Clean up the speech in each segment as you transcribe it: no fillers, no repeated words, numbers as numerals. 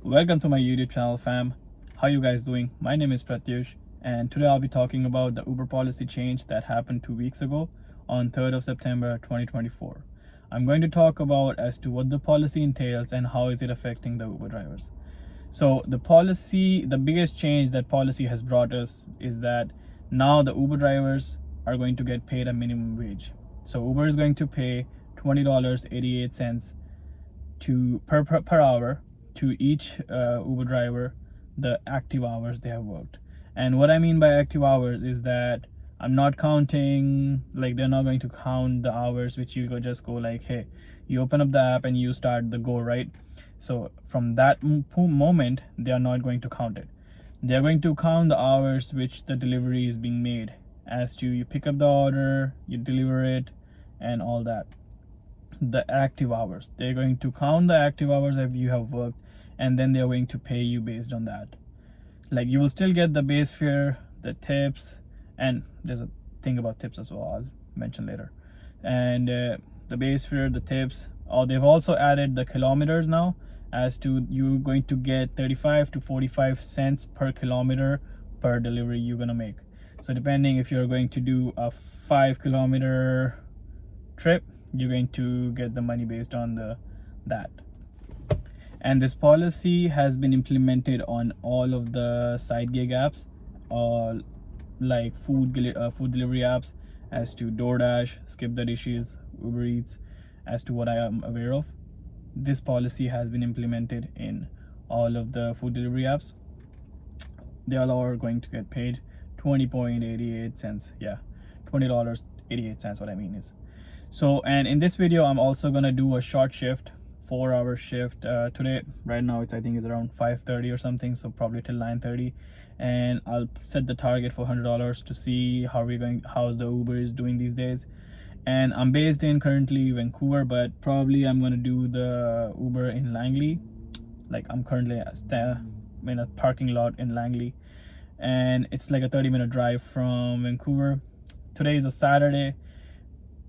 Welcome to my YouTube channel, fam. How you guys doing? My name is Pratyush, and today I'll be talking about the Uber policy change that happened 2 weeks ago on 3rd of September 2024. I'm going to talk about as to what the policy entails and how is it affecting the Uber drivers. So the biggest change that policy has brought us is that now the Uber drivers are going to get paid a minimum wage. So Uber is going to pay $20.88 per hour to each Uber driver the active hours they have worked. And what I mean by active hours is that I'm not counting, like they're not going to count the hours which you just go like, hey, you open up the app and you start the go, right? So from that moment, they are not going to count it. They're going to count the hours which the delivery is being made, as to you pick up the order, you deliver it, and all that. The active hours, they're going to count the active hours that you have worked, and then they're going to pay you based on that. Like, you will still get the base fare, the tips, and there's a thing about tips as well I'll mention later, and the base fare, the tips. They've also added the kilometers now, as to you're going to get 35 to 45 cents per kilometer per delivery you're gonna make. So depending if you're going to do a 5-kilometer trip, you're going to get the money based on that. And this policy has been implemented on all of the side gig apps, or like food delivery apps, as to DoorDash, Skip the Dishes, Uber Eats, as to what I am aware of. This policy has been implemented in all of the food delivery apps. They all are going to get paid 20.88 cents. Yeah, $20.88, what I mean is. So, and in this video I'm also gonna do a short shift, 4-hour shift today. Right now I think it's around 5:30 or something, so probably till 9:30, and I'll set the target for $100 to see how's the Uber is doing these days. And I'm based in currently Vancouver, but probably I'm gonna do the Uber in Langley. Like, I'm currently in a parking lot in Langley, and it's like a 30-minute drive from Vancouver. Today is a Saturday,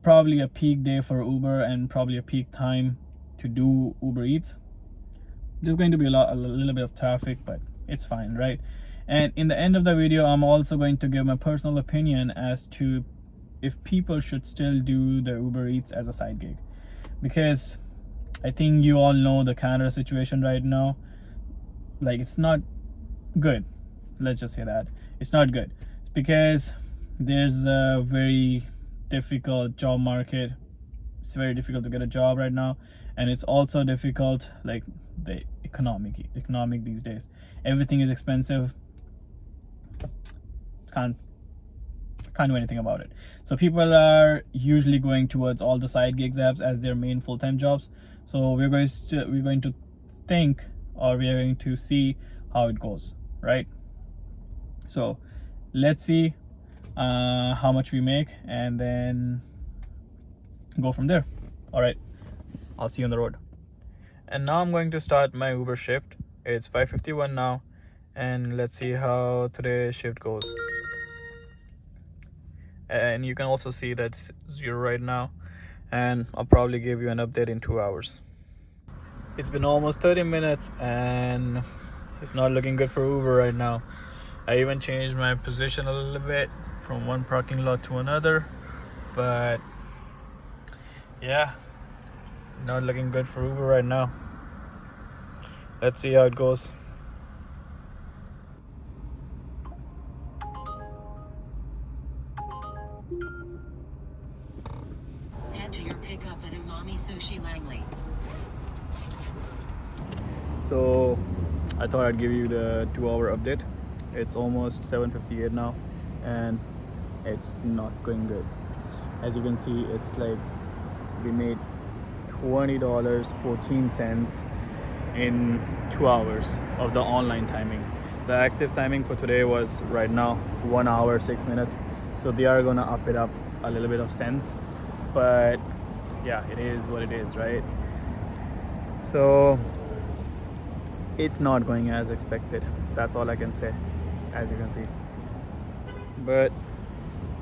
probably a peak day for Uber and probably a peak time to do Uber Eats. There's going to be a little bit of traffic, but it's fine, right? And in the end of the video, I'm also going to give my personal opinion as to if people should still do the Uber Eats as a side gig, because I think you all know the Canada situation right now. Like, it's not good. Let's just say that it's not good. It's because there's a very difficult job market. It's very difficult to get a job right now, and it's also difficult, like the economic these days. Everything is expensive. Can't do anything about it. So people are usually going towards all the side gigs apps as their main full-time jobs. So we're going to think, or we are going to see how it goes, right? So let's see how much we make, and then go from there. All right, I'll see you on the road. And now I'm going to start my Uber shift. It's 5:51 now, and let's see how today's shift goes. And you can also see that's 0 right now, and I'll probably give you an update in 2 hours. It's been almost 30 minutes and it's not looking good for Uber right now. I even changed my position a little bit from one parking lot to another, but yeah, not looking good for Uber right now. Let's see how it goes. Head to your pickup at Umami Sushi Langley. So I thought I'd give you the 2-hour update. It's almost 7:58 now, and it's not going good. As you can see, it's like we made $20.14 in 2 hours of the online timing. The active timing for today was right now 1 hour 6 minutes, so they are gonna up it up a little bit of cents, but yeah, it is what it is, right? So it's not going as expected. That's all I can say, as you can see. But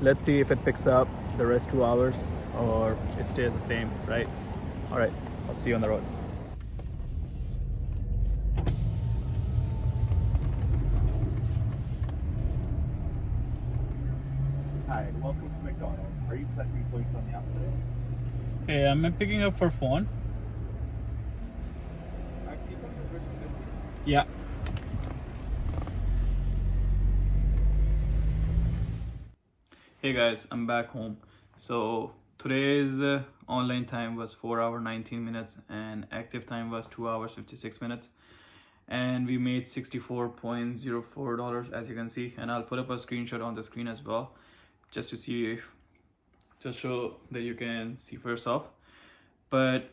let's see if it picks up the rest 2 hours or it stays the same, right? All right, I'll see you on the road. Hi, welcome to McDonald's. Are you collecting points on the app today? Hey, I'm picking up for phone. Can you come to the first visit, please? Yeah. Hey guys, I'm back home. So today's online time was 4 hour 19 minutes and active time was 2 hours 56 minutes. And we made $64.04 as you can see, and I'll put up a screenshot on the screen as well just to see if just so that you can see for yourself. But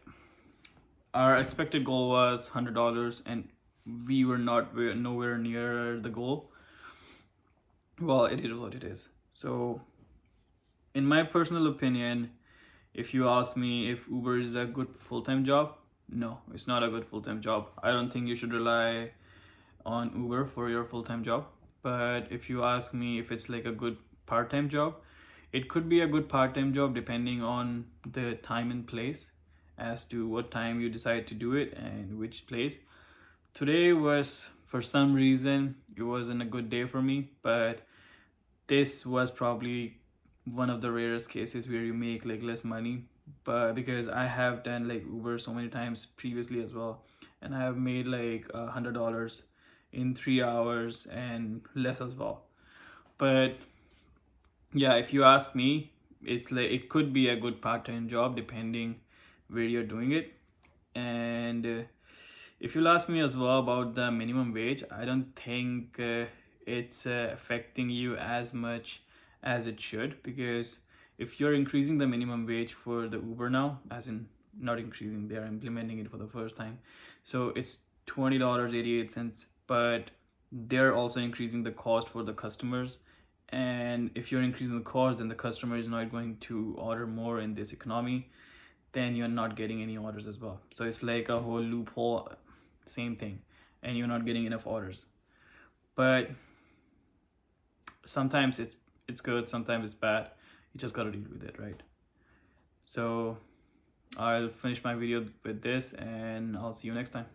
our expected goal was $100 and we were nowhere near the goal. Well, it is what it is. So in my personal opinion, if you ask me if Uber is a good full-time job, no, it's not a good full-time job. I don't think you should rely on Uber for your full-time job. But if you ask me if it's like a good part-time job, it could be a good part-time job depending on the time and place as to what time you decide to do it and which place. Today was, for some reason, it wasn't a good day for me, but this was probably one of the rarest cases where you make like less money. But because I have done like Uber so many times previously as well, and I have made like $100 in 3 hours and less as well. But yeah, if you ask me, it's like it could be a good part-time job depending where you're doing it. And if you'll ask me as well about the minimum wage, I don't think it's affecting you as much as it should, because if you're increasing the minimum wage for the Uber now, as in not increasing, they're implementing it for the first time, so it's $20.88, but they're also increasing the cost for the customers. And if you're increasing the cost, then the customer is not going to order more in this economy, then you're not getting any orders as well. So it's like a whole loophole, same thing, and you're not getting enough orders. But sometimes it's good, sometimes it's bad. You just gotta deal with it, right? So I'll finish my video with this and I'll see you next time.